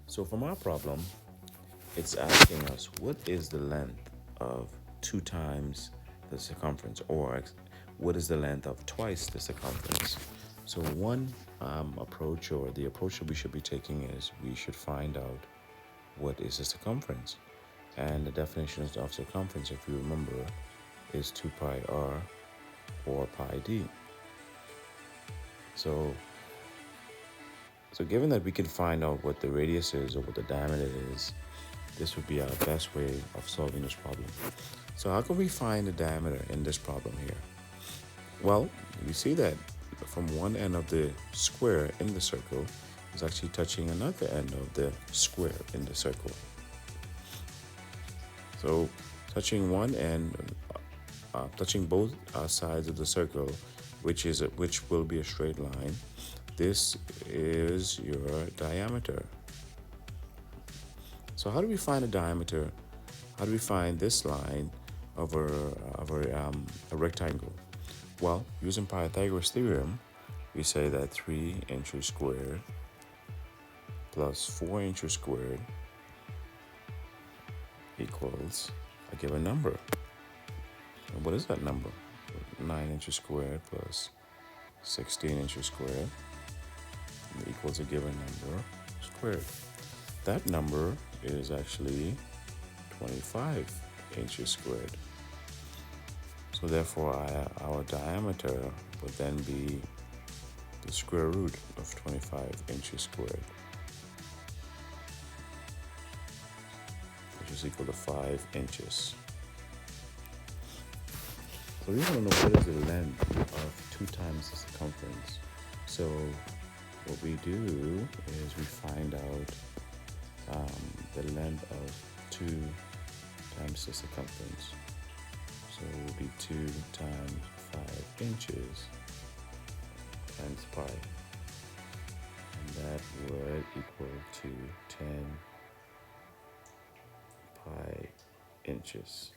So from our problem, it's asking us what is the length of 2 times the circumference, or what is the length of twice the circumference. So one approach, or the approach that we should be taking, is we should find out what is the circumference. And the definition of circumference, if you remember, is 2 pi r or pi d. So given that we can find out what the radius is or what the diameter is, this would be our best way of solving this problem. So how can we find the diameter in this problem here? Well, we see that from one end of the square in the circle is actually touching another end of the square in the circle. So touching one end, touching both sides of the circle, which will be a straight line, this is your diameter. So how do we find a diameter? How do we find this line of a rectangle? Well, using Pythagoras theorem, we say that 3 inches squared plus 4 inches squared equals a given number. And what is that number? 9 inches squared plus 16 inches squared equals a given number squared. That number is actually 25 inches squared. So therefore, our diameter would then be the square root of 25 inches squared, which is equal to 5 inches. So we want to know what is the length of 2 times the circumference. So what we do is we find out the length of 2 times the circumference. So it will be 2 times 5 inches times pi. And that would equal to 10 pi inches.